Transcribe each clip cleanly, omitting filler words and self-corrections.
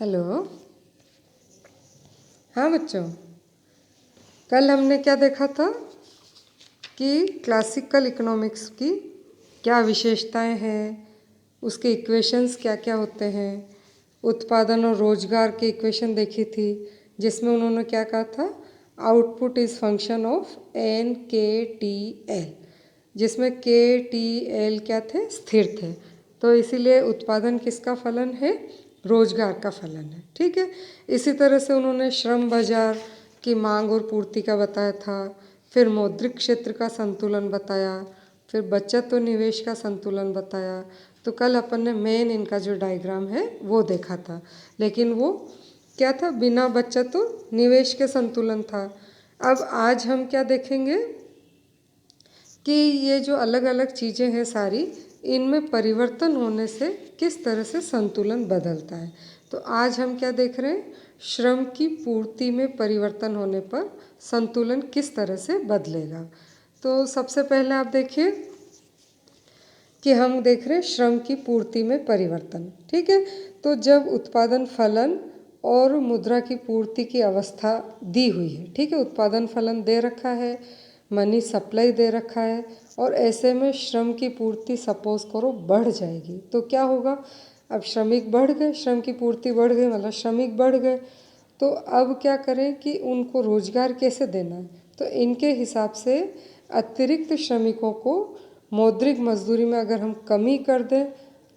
Hello. हाँ बच्चों, कल हमने क्या देखा था कि क्लासिकल इकोनॉमिक्स की क्या विशेषताएं हैं, उसके इक्वेशंस क्या क्या होते हैं। उत्पादन और रोजगार के इक्वेशन देखी थी, जिसमें उन्होंने क्या कहा था, output is function of N K T L, जिसमें के टी एल क्या थे, स्थिर थे। तो इसीलिए उत्पादन किसका फलन है, रोजगार का फलन है। ठीक है। इसी तरह से उन्होंने श्रम बाजार की मांग और पूर्ति का बताया था, फिर मौद्रिक क्षेत्र का संतुलन बताया, फिर बचत और निवेश का संतुलन बताया। तो कल अपन ने मेन इनका जो डायग्राम है वो देखा था, लेकिन वो क्या था, बिना बचत और निवेश के संतुलन था। अब आज हम क्या देखेंगे कि ये जो अलग अलग चीज़ें हैं सारी, इनमें परिवर्तन होने से किस तरह से संतुलन बदलता है। तो आज हम क्या देख रहे हैं, श्रम की पूर्ति में परिवर्तन होने पर संतुलन किस तरह से बदलेगा। तो सबसे पहले आप देखिए कि हम देख रहे हैं श्रम की पूर्ति में परिवर्तन। ठीक है। तो जब उत्पादन फलन और मुद्रा की पूर्ति की अवस्था दी हुई है, ठीक है, उत्पादन फलन दे रखा है, मनी सप्लाई दे रखा है, और ऐसे में श्रम की पूर्ति सपोज करो बढ़ जाएगी, तो क्या होगा, अब श्रमिक बढ़ गए, श्रम की पूर्ति बढ़ गई, मतलब श्रमिक बढ़ गए। तो अब क्या करें कि उनको रोजगार कैसे देना है। तो इनके हिसाब से अतिरिक्त श्रमिकों को मौद्रिक मजदूरी में अगर हम कमी कर दें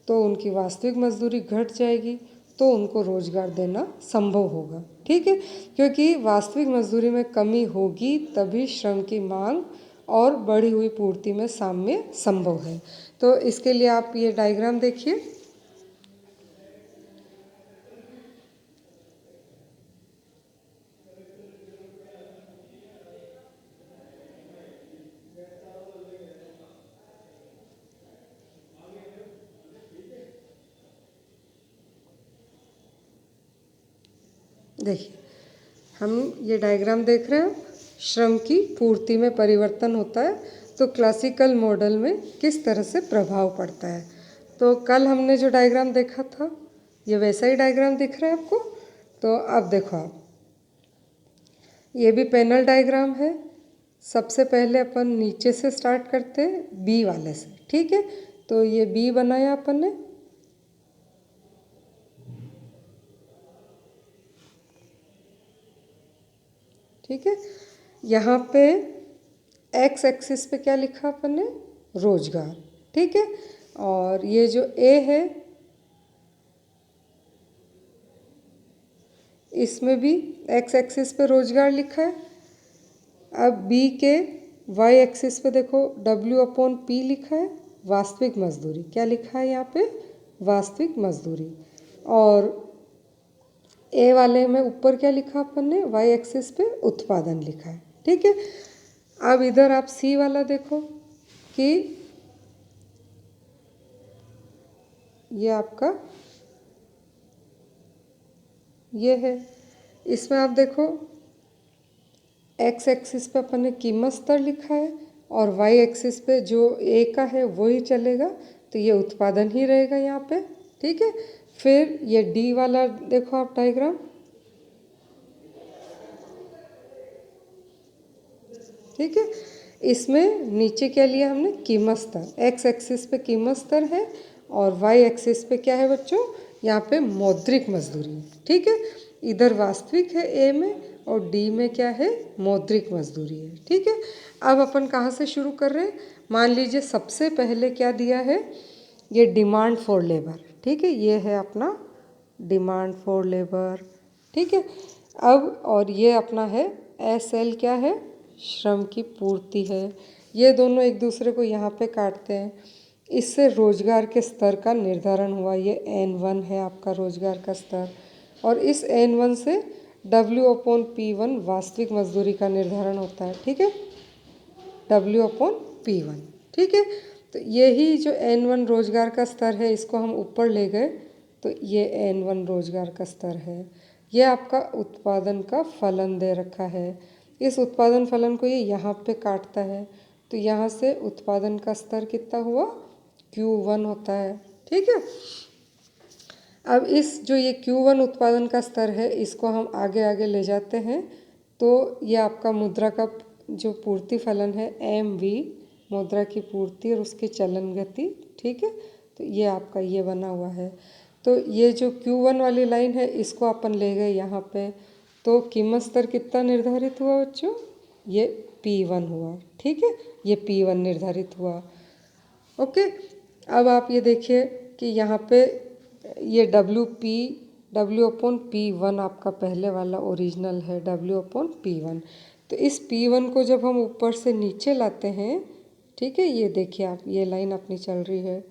तो उनकी वास्तविक मजदूरी घट जाएगी, तो उनको रोजगार देना संभव होगा। ठीक है, क्योंकि वास्तविक मजदूरी में कमी होगी तभी श्रम की मांग और बढ़ी हुई पूर्ति में साम्य संभव है। तो इसके लिए आप ये डायग्राम देखिए। देखिए, हम ये डायग्राम देख रहे हैं, श्रम की पूर्ति में परिवर्तन होता है तो क्लासिकल मॉडल में किस तरह से प्रभाव पड़ता है। तो कल हमने जो डायग्राम देखा था, ये वैसा ही डायग्राम दिख रहा है आपको। तो अब देखो आप, ये भी पैनल डायग्राम है। सबसे पहले अपन नीचे से स्टार्ट करते हैं, बी वाले से। ठीक है, तो ये बी बनाया अपन ने। ठीक है, यहाँ पे एक्स एक्सिस पे क्या लिखा अपन ने, रोजगार। ठीक है, और ये जो ए है इसमें भी एक्स एक्सिस पे रोजगार लिखा है। अब बी के वाई एक्सिस पे देखो, डब्ल्यू अपॉन पी लिखा है, वास्तविक मजदूरी। क्या लिखा है यहाँ पे, वास्तविक मजदूरी। और ए वाले में ऊपर क्या लिखा अपन ने, वाई एक्सिस पे उत्पादन लिखा है। ठीक है, अब इधर आप सी वाला देखो कि ये आपका ये है, इसमें आप देखो एक्स एक्सिस पे अपन ने कीमत स्तर लिखा है और वाई एक्सिस पे जो ए का है वही चलेगा, तो ये उत्पादन ही रहेगा यहाँ पे। ठीक है, फिर ये डी वाला देखो आप डायग्राम। ठीक है, इसमें नीचे क्या लिया हमने, कीमत स्तर। एक्स एक्सिस पे कीमत स्तर है और वाई एक्सिस पे क्या है बच्चों, यहाँ पे मौद्रिक मजदूरी है। ठीक है, इधर वास्तविक है ए में और डी में क्या है, मौद्रिक मजदूरी है। ठीक है, अब अपन कहाँ से शुरू कर रहे हैं, मान लीजिए सबसे पहले क्या दिया है, ये डिमांड फॉर लेबर। ठीक है, ये है अपना डिमांड फॉर लेबर। ठीक है, अब और ये अपना है एस एल, क्या है, श्रम की पूर्ति है। ये दोनों एक दूसरे को यहाँ पे काटते हैं, इससे रोजगार के स्तर का निर्धारण हुआ। ये N1 है आपका रोजगार का स्तर, और इस N1 से W अपॉन P1 वास्तविक मजदूरी का निर्धारण होता है। ठीक है, W अपॉन P1। ठीक है, तो यही जो N1 रोजगार का स्तर है, इसको हम ऊपर ले गए तो ये N1 रोजगार का स्तर है। ये आपका उत्पादन का फलन दे रखा है। इस उत्पादन फलन को ये यहाँ पे काटता है, तो यहाँ से उत्पादन का स्तर कितना हुआ, Q1 होता है। ठीक है, अब इस जो ये Q1 उत्पादन का स्तर है इसको हम आगे आगे ले जाते हैं, तो ये आपका मुद्रा का जो पूर्ति फलन है MV, मुद्रा की पूर्ति और उसकी चलन गति, ठीक है। तो ये आपका ये बना हुआ है। तो ये जो Q1 वाली लाइन है इसको अपन ले गए यहाँ पे, तो कीमत स्तर कितना निर्धारित हुआ बच्चों? ये P1 हुआ, ठीक है, ये P1 निर्धारित हुआ। ओके, अब आप ये देखिए कि यहाँ पे ये W/P1 आपका पहले वाला ओरिजिनल है, W/P1। तो इस P1 को जब हम ऊपर से नीचे लाते हैं, ठीक है, ये देखिए आप, ये लाइन अपनी चल रही है,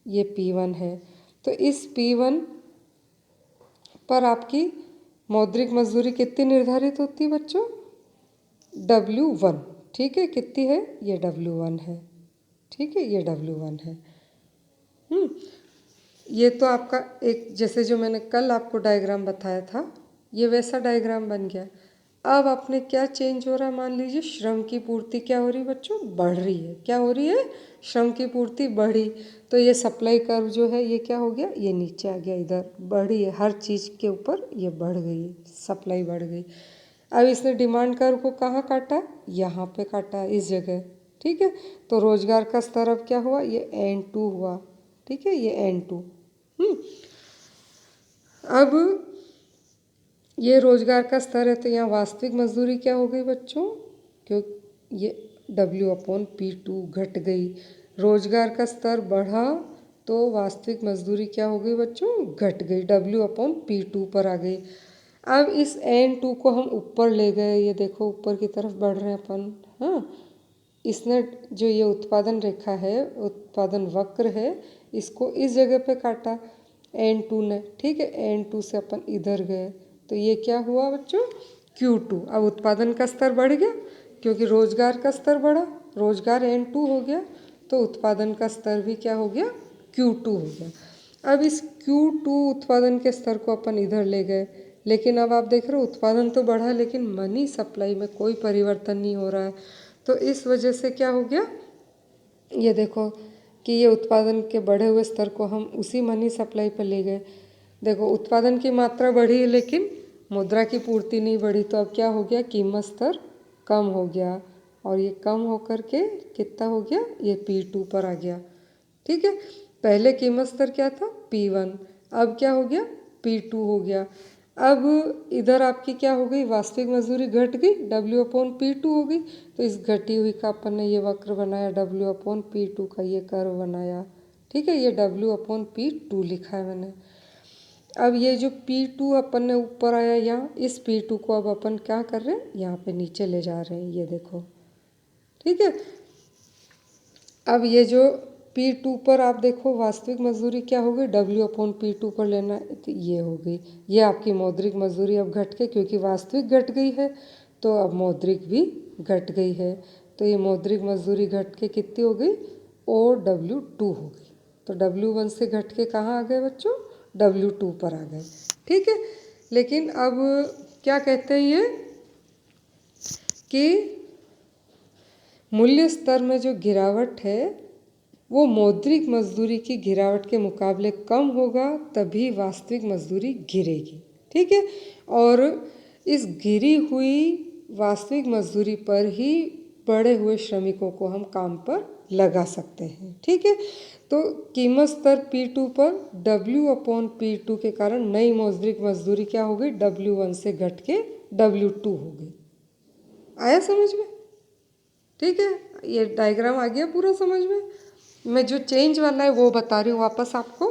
ये P1 है। तो इस P1 पर आपकी मौद्रिक मजदूरी कितनी निर्धारित होती है बच्चों? W1, ठीक है, कितनी है? ये W1 है, ठीक है, ये W1 है। ये तो आपका एक, जैसे जो मैंने कल आपको डायग्राम बताया था, ये वैसा डायग्राम बन गया। अब आपने क्या चेंज हो रहा है, मान लीजिए श्रम की पूर्ति क्या हो रही है बच्चों? बढ़ रही है। क्या हो रही है? श्रम की पूर्ति बढ़ी, तो ये सप्लाई कर्व जो है ये क्या हो गया? ये नीचे आ गया, इधर बढ़ी है, हर चीज़ के ऊपर ये बढ़ गई, सप्लाई बढ़ गई। अब इसने डिमांड कर्व को कहाँ काटा? यहाँ पे काटा, इस जगह, ठीक है। तो रोजगार का स्तर अब क्या हुआ? ये N2 हुआ, ठीक है, ये N2। अब ये रोजगार का स्तर है, तो यहाँ वास्तविक मजदूरी क्या हो गई बच्चों? क्यों ये W/P2 घट गई, रोजगार का स्तर बढ़ा तो वास्तविक मजदूरी क्या हो गई बच्चों? घट गई, W/P2 पर आ गई। अब इस N2 को हम ऊपर ले गए, ये देखो ऊपर की तरफ बढ़ रहे हैं अपन, हाँ। इसने जो ये उत्पादन रेखा है, उत्पादन वक्र है, इसको इस जगह पे काटा N2 ने, ठीक है। N2 से अपन इधर गए, तो ये क्या हुआ बच्चों? Q2। अब उत्पादन का स्तर बढ़ गया क्योंकि रोजगार का स्तर बढ़ा, रोजगार N2 हो गया, तो उत्पादन का स्तर भी क्या हो गया? Q2 हो गया। अब इस Q2 उत्पादन के स्तर को अपन इधर ले गए, लेकिन अब आप देख रहे हो उत्पादन तो बढ़ा लेकिन मनी सप्लाई में कोई परिवर्तन नहीं हो रहा है। तो इस वजह से क्या हो गया, ये देखो कि ये उत्पादन के बढ़े हुए स्तर को हम उसी मनी सप्लाई पर ले गए। देखो उत्पादन की मात्रा बढ़ी है लेकिन मुद्रा की पूर्ति नहीं बढ़ी, तो अब क्या हो गया? कीमत स्तर कम हो गया, और ये कम होकर के कितना हो गया? ये P2 पर आ गया, ठीक है। पहले कीमत स्तर क्या था? P1, अब क्या हो गया? P2 हो गया। अब इधर आपकी क्या हो गई? वास्तविक मजदूरी घट गई, W/P2 हो गई। तो इस घटी हुई का अपन ने ये वक्र बनाया, W/P2 का ये कर्व बनाया, ठीक है, ये W/P2 लिखा है मैंने। अब ये जो P2 अपन ने ऊपर आया यहाँ, इस P2 को अब अपन क्या कर रहे हैं? यहाँ पे नीचे ले जा रहे हैं, ये देखो, ठीक है। अब ये जो P2 पर आप देखो वास्तविक मजदूरी क्या हो गई? W/P2 पर लेना है, तो ये हो गई, ये आपकी मौद्रिक मजदूरी अब घट के, क्योंकि वास्तविक घट गई है तो अब मौद्रिक भी घट गई है। तो ये मौद्रिक मजदूरी घट के कितनी हो गई? OW2 हो गई। तो W1 से घट के कहाँ आ गए बच्चों? W2 पर आ गए, ठीक है। लेकिन अब क्या कहते हैं ये कि मूल्य स्तर में जो गिरावट है वो मौद्रिक मजदूरी की गिरावट के मुकाबले कम होगा, तभी वास्तविक मजदूरी गिरेगी, ठीक है। और इस गिरी हुई वास्तविक मजदूरी पर ही बढ़े हुए श्रमिकों को हम काम पर लगा सकते हैं, ठीक है। तो कीमत स्तर P2 पर W/P2 के कारण नई मौद्रिक मजदूरी क्या हो गई? W1 से घट के W2 हो गई। आया समझ में? ठीक है, ये डायग्राम आ गया पूरा समझ में। मैं जो चेंज वाला है वो बता रही हूँ वापस आपको,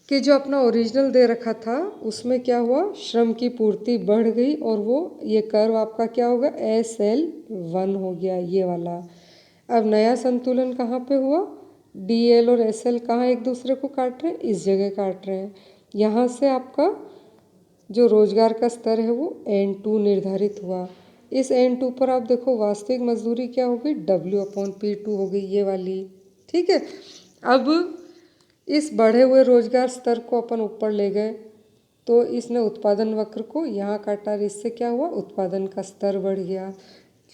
कि जो अपना ओरिजिनल दे रखा था उसमें क्या हुआ? श्रम की पूर्ति बढ़ गई और वो ये कर्व आपका क्या होगा? SL1 हो गया, ये वाला। अब नया संतुलन कहाँ पे हुआ? DL और SL कहाँ एक दूसरे को काट रहे हैं? इस जगह काट रहे हैं। यहाँ से आपका जो रोजगार का स्तर है वो N2 निर्धारित हुआ। इस N2 पर आप देखो वास्तविक मजदूरी क्या हो गई? W/P2 हो गई, ये वाली, ठीक है। अब इस बढ़े हुए रोजगार स्तर को अपन ऊपर ले गए, तो इसने उत्पादन वक्र को यहाँ काटा, इससे क्या हुआ? उत्पादन का स्तर बढ़ गया,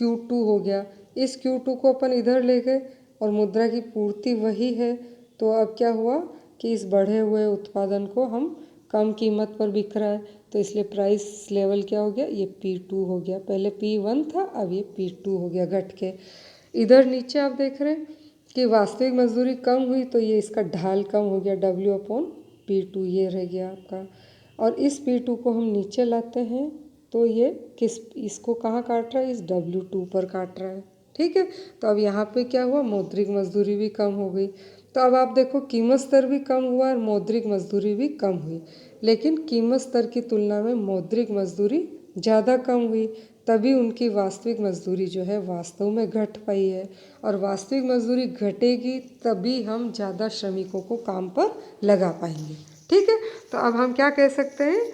Q2 हो गया। इस Q2 को अपन इधर ले गए और मुद्रा की पूर्ति वही है, तो अब क्या हुआ कि इस बढ़े हुए उत्पादन को हम कम कीमत पर बिक रहा है, तो इसलिए प्राइस लेवल क्या हो गया, ये P2 हो गया। पहले P1 था, अब ये P2 हो गया घट के। इधर नीचे आप देख रहे हैं कि वास्तविक मजदूरी कम हुई, तो ये इसका ढाल कम हो गया, W/P2 ये रह गया आपका। और इस P2 को हम नीचे लाते हैं तो ये इसको कहाँ काट रहा है, इस W2 पर काट रहा है। ठीक है, तो अब यहाँ पे क्या हुआ, मौद्रिक मजदूरी भी कम हो गई। तो अब आप देखो कीमत स्तर भी कम हुआ और मौद्रिक मजदूरी भी कम हुई, लेकिन कीमत स्तर की तुलना में मौद्रिक मजदूरी ज़्यादा कम हुई, तभी उनकी वास्तविक मजदूरी जो है वास्तव में घट पाई है। और वास्तविक मजदूरी घटेगी तभी हम ज़्यादा श्रमिकों को काम पर लगा पाएंगे। ठीक है, तो अब हम क्या कह सकते हैं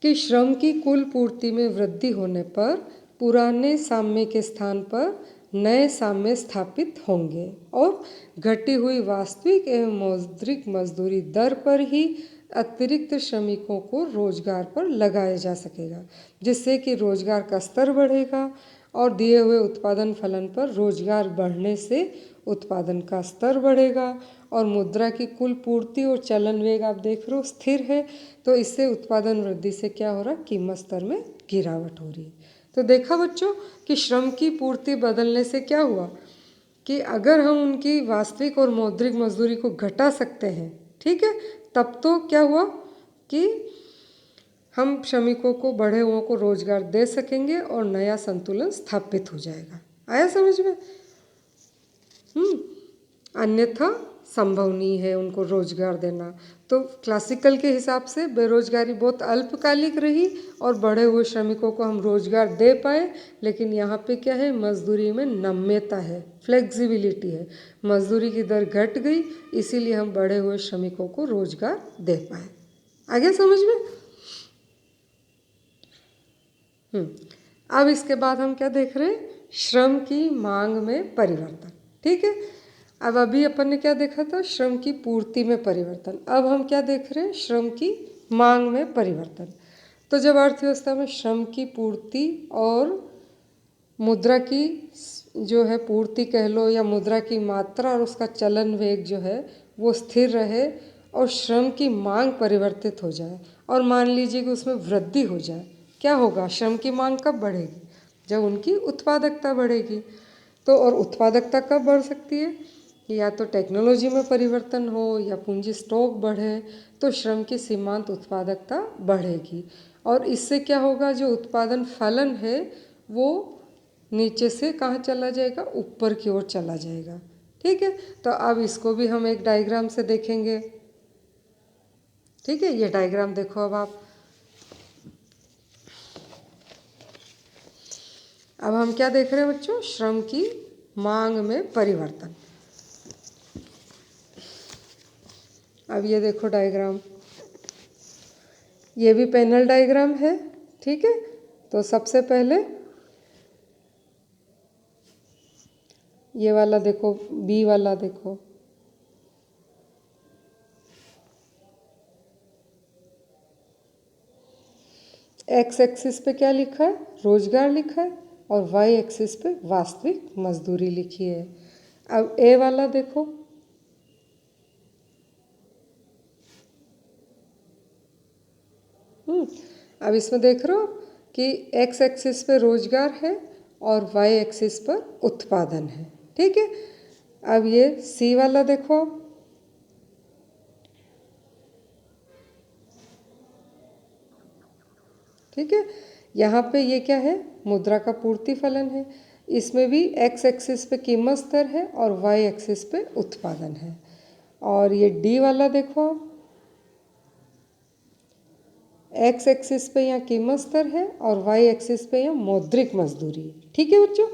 कि श्रम की कुल पूर्ति में वृद्धि होने पर पुराने साम्य के स्थान पर नए साम्य स्थापित होंगे और घटी हुई वास्तविक एवं मौद्रिक मजदूरी दर पर ही अतिरिक्त श्रमिकों को रोजगार पर लगाया जा सकेगा, जिससे कि रोजगार का स्तर बढ़ेगा और दिए हुए उत्पादन फलन पर रोजगार बढ़ने से उत्पादन का स्तर बढ़ेगा और मुद्रा की कुल पूर्ति और चलन वेग आप देख रहे हो स्थिर है, तो इससे उत्पादन वृद्धि से क्या हो रहा है, कीमत स्तर में गिरावट हो रही है। तो देखा बच्चों कि श्रम की पूर्ति बदलने से क्या हुआ कि अगर हम उनकी वास्तविक और मौद्रिक मजदूरी को घटा सकते हैं, ठीक है, तब तो क्या हुआ कि हम श्रमिकों को बढ़े हुओं को रोजगार दे सकेंगे और नया संतुलन स्थापित हो जाएगा। आया समझ में? अन्यथा संभव नहीं है उनको रोजगार देना। तो क्लासिकल के हिसाब से बेरोजगारी बहुत अल्पकालिक रही और बढ़े हुए श्रमिकों को हम रोजगार दे पाए, लेकिन यहाँ पे क्या है, मजदूरी में नम्यता है, फ्लेक्सिबिलिटी है, मजदूरी की दर घट गई, इसीलिए हम बढ़े हुए श्रमिकों को रोजगार दे पाए। आगे समझ में? अब इसके बाद हम क्या देख रहे हैं, श्रम की मांग में परिवर्तन। ठीक है, अब अभी अपन ने क्या देखा था, श्रम की पूर्ति में परिवर्तन। अब हम क्या देख रहे हैं, श्रम की मांग में परिवर्तन। तो जब अर्थव्यवस्था में श्रम की पूर्ति और मुद्रा की जो है पूर्ति कह लो या मुद्रा की मात्रा और उसका चलन वेग जो है वो स्थिर रहे और श्रम की मांग परिवर्तित हो जाए और मान लीजिए कि उसमें वृद्धि हो जाए, क्या होगा, श्रम की मांग कब बढ़ेगी, जब उनकी उत्पादकता बढ़ेगी। तो और उत्पादकता कब बढ़ सकती है, या तो टेक्नोलॉजी में परिवर्तन हो या पूंजी स्टॉक बढ़े, तो श्रम की सीमांत उत्पादकता बढ़ेगी और इससे क्या होगा, जो उत्पादन फलन है वो नीचे से कहाँ चला जाएगा, ऊपर की ओर चला जाएगा। ठीक है, तो अब इसको भी हम एक डायग्राम से देखेंगे। ठीक है, ये डायग्राम देखो अब आप। अब हम क्या देख रहे हैं बच्चों, श्रम की मांग में परिवर्तन। अब ये देखो डायग्राम, ये भी पैनल डायग्राम है। ठीक है, तो सबसे पहले ये वाला देखो, बी वाला देखो, एक्स एक्सिस पे क्या लिखा है, रोजगार लिखा है और वाई एक्सिस पे वास्तविक मजदूरी लिखी है। अब ए वाला देखो, अब इसमें देख रहे हो कि एक्स एक्सिस पे रोजगार है और वाई एक्सिस पर उत्पादन है। ठीक है, अब ये सी वाला देखो, ठीक है, यहाँ पे ये क्या है, मुद्रा का पूर्ति फलन है, इसमें भी एक्स एक्सिस पे कीमत स्तर है और वाई एक्सिस पे उत्पादन है। और ये डी वाला देखो, एक्स एक्सिस पे यहाँ कीमत स्तर है और वाई एक्सिस पे यहाँ मौद्रिक मजदूरी है। ठीक है बच्चों,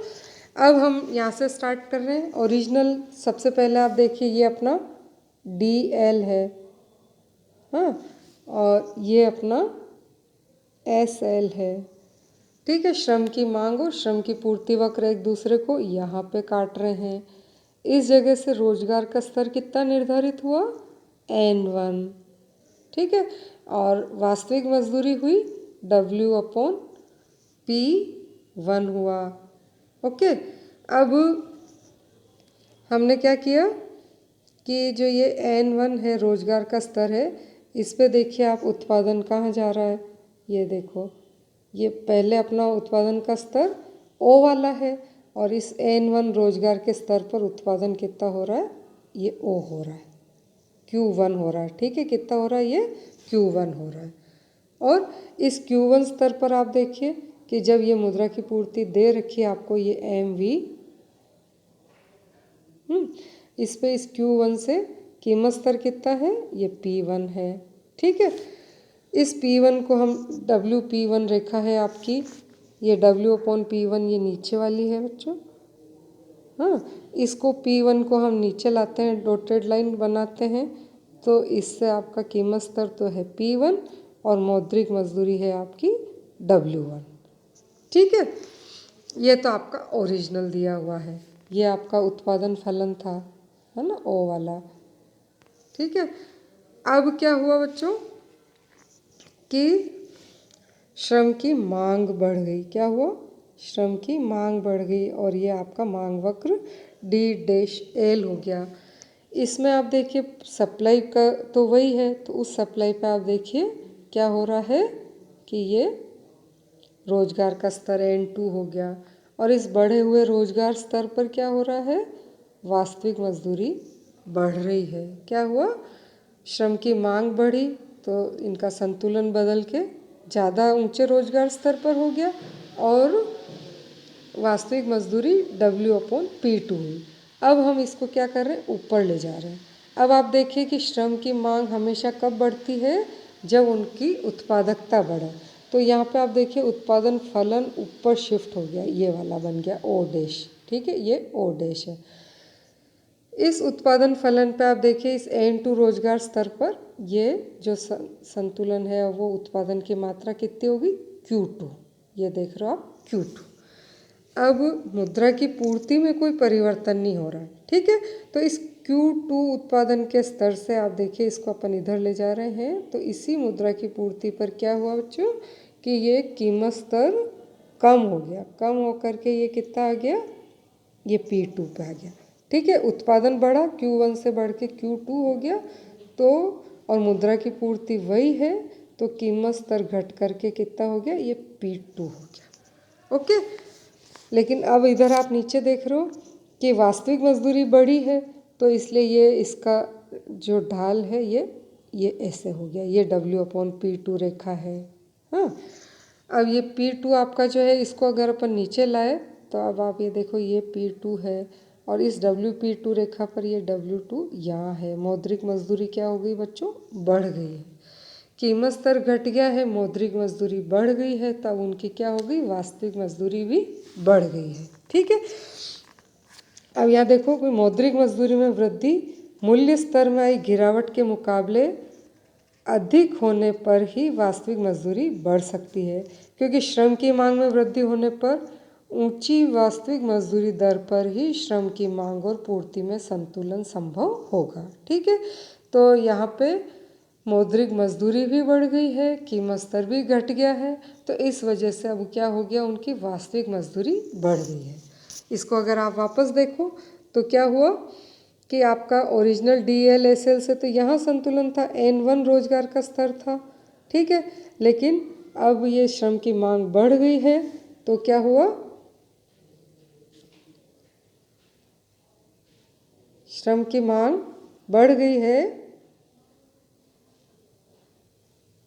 अब हम यहाँ से स्टार्ट कर रहे हैं। ओरिजिनल सबसे पहले आप देखिए, ये अपना डी एल है, हाँ, और ये अपना एस एल है। ठीक है, श्रम की मांग और श्रम की पूर्ति वक्र एक दूसरे को यहाँ पे काट रहे हैं। इस जगह से रोजगार का स्तर कितना निर्धारित हुआ, N1। ठीक है, और वास्तविक मजदूरी हुई W/P1 हुआ। ओके, अब हमने क्या किया कि जो ये N1 है रोजगार का स्तर है, इस पे देखिए आप उत्पादन कहाँ जा रहा है, ये देखो ये पहले अपना उत्पादन का स्तर O वाला है और इस N1 रोजगार के स्तर पर उत्पादन कितना हो रहा है, ये O हो रहा है, Q1 हो रहा है। ठीक है, कितना हो रहा है, ये Q1 हो रहा है। और इस Q1 स्तर पर आप देखिए कि जब ये मुद्रा की पूर्ति दे रखी है आपको ये MV, इस पे इस Q1 से कीमत स्तर कितना है, ये P1 है। ठीक है, इस P1 को हम WP1 रेखा है आपकी, ये W/P1 ये नीचे वाली है बच्चों। हाँ, इसको P1 को हम नीचे लाते हैं, डॉटेड लाइन बनाते हैं, तो इससे आपका कीमत स्तर तो है P1 और मौद्रिक मजदूरी है आपकी W1। ठीक है, ये तो आपका ओरिजिनल दिया हुआ है, ये आपका उत्पादन फलन था, है ना, O वाला। ठीक है, अब क्या हुआ बच्चों कि श्रम की मांग बढ़ गई। क्या हुआ, श्रम की मांग बढ़ गई और ये आपका मांग वक्र D-L हो गया। इसमें आप देखिए सप्लाई का तो वही है, तो उस सप्लाई पे आप देखिए क्या हो रहा है कि ये रोजगार का स्तर N2 हो गया और इस बढ़े हुए रोजगार स्तर पर क्या हो रहा है, वास्तविक मजदूरी बढ़ रही है। क्या हुआ, श्रम की मांग बढ़ी तो इनका संतुलन बदल के ज़्यादा ऊंचे रोजगार स्तर पर हो गया और वास्तविक मजदूरी W/P2 हुई। अब हम इसको क्या कर रहे हैं, ऊपर ले जा रहे हैं। अब आप देखिए कि श्रम की मांग हमेशा कब बढ़ती है, जब उनकी उत्पादकता बढ़े। तो यहाँ पे आप देखिए उत्पादन फलन ऊपर शिफ्ट हो गया, ये वाला बन गया O'। ठीक है, ये O' है। इस उत्पादन फलन पे आप देखिए इस N2 रोजगार स्तर पर ये जो संतुलन है वो उत्पादन की मात्रा कितनी होगी, Q2। ये देख रहे हो आप Q2। अब मुद्रा की पूर्ति में कोई परिवर्तन नहीं हो रहा है। ठीक है, तो इस Q2 उत्पादन के स्तर से आप देखिए इसको अपन इधर ले जा रहे हैं, तो इसी मुद्रा की पूर्ति पर क्या हुआ बच्चों कि ये कीमत स्तर कम हो गया, कम होकर के ये कितना आ गया, ये P2 पे आ गया। ठीक है, उत्पादन बढ़ा, Q1 से बढ़ के Q2 हो गया, तो और मुद्रा की पूर्ति वही है, तो कीमत स्तर घट करके कितना हो गया, ये P2 हो गया। ओके, लेकिन अब इधर आप नीचे देख रहे हो कि वास्तविक मजदूरी बढ़ी है, तो इसलिए ये इसका जो ढाल है ये ऐसे हो गया, ये W/P2 रेखा है। हाँ, अब ये P2 आपका जो है इसको अगर अपन नीचे लाए तो अब आप ये देखो ये P2 है और इस WP2 रेखा पर ये W2 यहाँ है। मौद्रिक मजदूरी क्या हो गई बच्चों, बढ़ गई है। कीमत स्तर घट गया है, मौद्रिक मजदूरी बढ़ गई है, तब उनकी क्या हो गई, वास्तविक मजदूरी भी बढ़ गई है। ठीक है, अब यहाँ देखो कोई मौद्रिक मजदूरी में वृद्धि मूल्य स्तर में आई गिरावट के मुकाबले अधिक होने पर ही वास्तविक मजदूरी बढ़ सकती है, क्योंकि श्रम की मांग में वृद्धि होने पर ऊंची वास्तविक मजदूरी दर पर ही श्रम की मांग और पूर्ति में संतुलन संभव होगा। ठीक है, तो यहाँ पे मौद्रिक मजदूरी भी बढ़ गई है, कीमत स्तर भी घट गया है, तो इस वजह से अब क्या हो गया, उनकी वास्तविक मजदूरी बढ़ गई है। इसको अगर आप वापस देखो तो क्या हुआ कि आपका ओरिजिनल DLSL से तो यहाँ संतुलन था, N1 रोजगार का स्तर था। ठीक है, लेकिन अब ये श्रम की मांग बढ़ गई है, तो क्या हुआ, श्रम की मांग बढ़ गई है,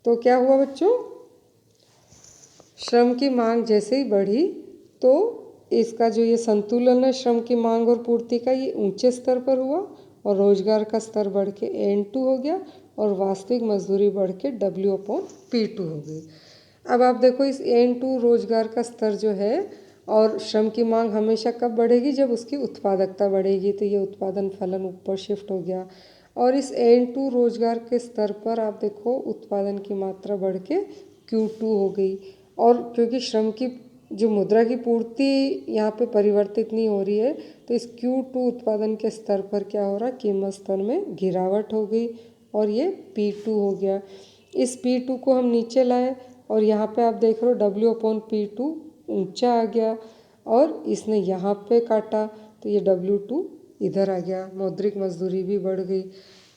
तो क्या हुआ बच्चों, श्रम की मांग जैसे ही बढ़ी तो इसका जो ये संतुलन है श्रम की मांग और पूर्ति का, ये ऊंचे स्तर पर हुआ और रोजगार का स्तर बढ़ के N2 हो गया और वास्तविक मजदूरी बढ़ के W/P2 हो गई। अब आप देखो इस N2 रोजगार का स्तर जो है और श्रम की मांग हमेशा कब बढ़ेगी, जब उसकी उत्पादकता बढ़ेगी, तो ये उत्पादन फलन ऊपर शिफ्ट हो गया और इस N2 रोजगार के स्तर पर आप देखो उत्पादन की मात्रा बढ़ के Q2 हो गई। और क्योंकि श्रम की जो मुद्रा की पूर्ति यहाँ पे परिवर्तित नहीं हो रही है, तो इस Q2 उत्पादन के स्तर पर क्या हो रहा है, कीमत स्तर में गिरावट हो गई और ये P2 हो गया। इस P2 को हम नीचे लाए और यहाँ पे आप देख रहे हो W/P2 ऊंचा आ गया और इसने यहाँ पे काटा तो ये W2 इधर आ गया, मौद्रिक मजदूरी भी बढ़ गई।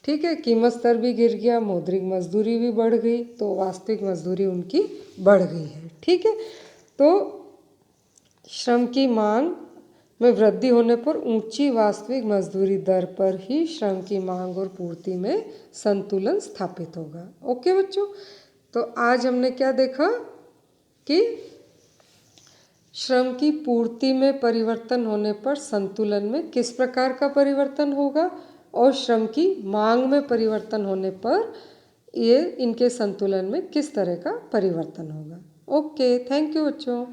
ठीक है, कीमत स्तर भी गिर गया, मौद्रिक मजदूरी भी बढ़ गई, तो वास्तविक मजदूरी उनकी बढ़ गई है। ठीक है, तो श्रम की मांग में वृद्धि होने पर ऊंची वास्तविक मजदूरी दर पर ही श्रम की मांग और पूर्ति में संतुलन स्थापित होगा। ओके बच्चों, तो आज हमने क्या देखा कि श्रम की पूर्ति में परिवर्तन होने पर संतुलन में किस प्रकार का परिवर्तन होगा, और श्रम की मांग में परिवर्तन होने पर ये इनके संतुलन में किस तरह का परिवर्तन होगा। ओके, थैंक यू बच्चों।